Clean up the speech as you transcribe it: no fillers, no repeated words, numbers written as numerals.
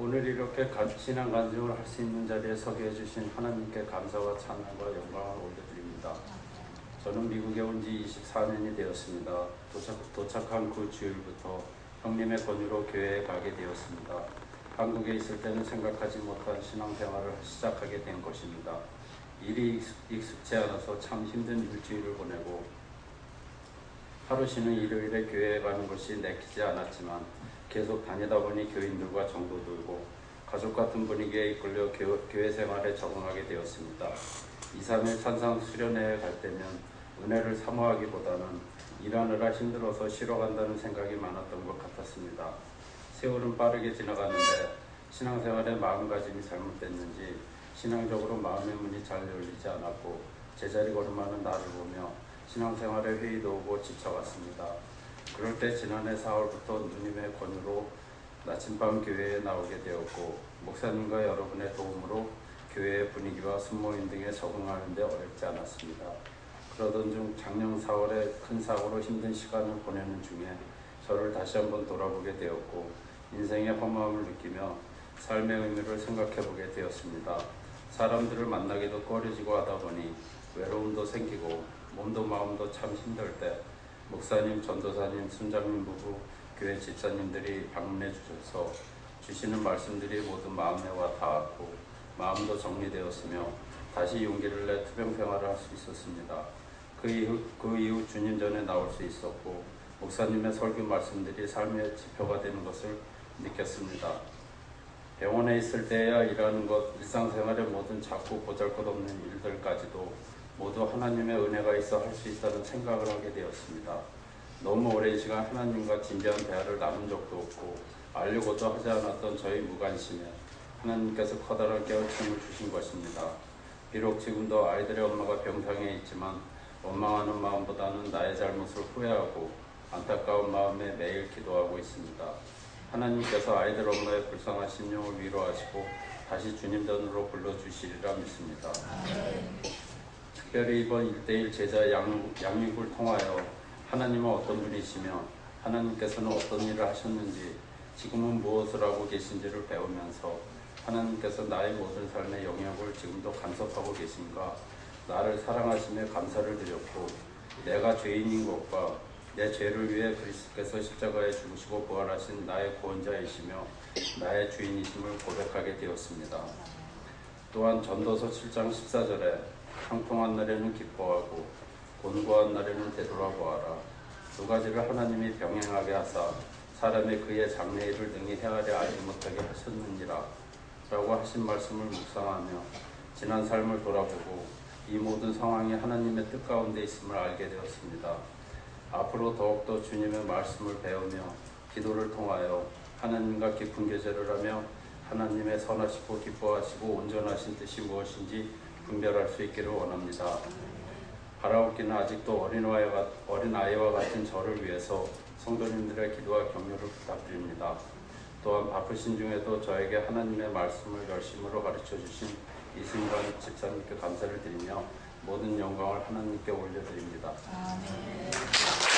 오늘 이렇게 신앙 간증을 할 수 있는 자리에 서게 해주신 하나님께 감사와 찬양과 영광을 올려드립니다. 저는 미국에 온 지 24년이 되었습니다. 도착한 그 주일부터 형님의 권유로 교회에 가게 되었습니다. 한국에 있을 때는 생각하지 못한 신앙생활을 시작하게 된 것입니다. 일이 익숙치 않아서 참 힘든 일주일을 보내고 하루 쉬는 일요일에 교회에 가는 것이 내키지 않았지만 계속 다니다 보니 교인들과 정도 들고 가족 같은 분위기에 이끌려 교회 생활에 적응하게 되었습니다. 2, 3일 산상 수련회에 갈 때면 은혜를 사모하기보다는 일하느라 힘들어서 쉬러 간다는 생각이 많았던 것 같았습니다. 세월은 빠르게 지나갔는데 신앙생활의 마음가짐이 잘못됐는지 신앙적으로 마음의 문이 잘 열리지 않았고 제자리 걸음하는 나를 보며 신앙생활에 회의도 오고 지쳐갔습니다. 그럴 때 지난해 4월부터 누님의 권유로 나침반 교회에 나오게 되었고 목사님과 여러분의 도움으로 교회의 분위기와 순모임 등에 적응하는 데 어렵지 않았습니다. 그러던 중 작년 4월에 큰 사고로 힘든 시간을 보내는 중에 저를 다시 한번 돌아보게 되었고 인생의 허무함을 느끼며 삶의 의미를 생각해보게 되었습니다. 사람들을 만나기도 꺼려지고 하다 보니 외로움도 생기고 몸도 마음도 참 힘들 때 목사님, 전도사님, 순장님 부부, 교회 집사님들이 방문해 주셔서 주시는 말씀들이 모두 마음에 와 닿았고 마음도 정리되었으며 다시 용기를 내 투병 생활을 할 수 있었습니다. 그 이후 주님 전에 나올 수 있었고 목사님의 설교 말씀들이 삶의 지표가 되는 것을 느꼈습니다. 병원에 있을 때야 일하는 것, 일상생활의 모든 작고 보잘것없는 일들까지도 모두 하나님의 은혜가 있어 할 수 있다는 생각을 하게 되었습니다. 너무 오랜 시간 하나님과 진지한 대화를 나눈 적도 없고 알려고도 하지 않았던 저희 무관심에 하나님께서 커다란 깨우침을 주신 것입니다. 비록 지금도 아이들의 엄마가 병상에 있지만 원망하는 마음보다는 나의 잘못을 후회하고 안타까운 마음에 매일 기도하고 있습니다. 하나님께서 아이들 엄마의 불쌍한 심령을 위로하시고 다시 주님 전으로 불러주시리라 믿습니다. 특별히 이번 1:1 제자 양육을 통하여 하나님은 어떤 분이시며 하나님께서는 어떤 일을 하셨는지 지금은 무엇을 하고 계신지를 배우면서 하나님께서 나의 모든 삶의 영역을 지금도 간섭하고 계신가 나를 사랑하시며 감사를 드렸고 내가 죄인인 것과 내 죄를 위해 그리스도께서 십자가에 죽으시고 부활하신 나의 구원자이시며 나의 주인이심을 고백하게 되었습니다. 또한 전도서 7장 14절에 형통한 날에는 기뻐하고 곤고한 날에는 되돌아보아라. 두 가지를 하나님이 병행하게 하사 사람이 그의 장래일을 능히 헤아려 알지 못하게 하셨느니라 라고 하신 말씀을 묵상하며 지난 삶을 돌아보고 이 모든 상황이 하나님의 뜻 가운데 있음을 알게 되었습니다. 앞으로 더욱더 주님의 말씀을 배우며 기도를 통하여 하나님과 깊은 교제를 하며 하나님의 선하시고 기뻐하시고 온전하신 뜻이 무엇인지 분별할 수 있기를 원합니다. 바라옵기는 아직도 어린아이와 같은 저를 위해서 성도님들의 기도와 격려를 부탁드립니다. 또한 바쁘신 중에도 저에게 하나님의 말씀을 열심으로 가르쳐 주신 이승관 집사님께 감사를 드리며 모든 영광을 하나님께 올려드립니다. 아멘.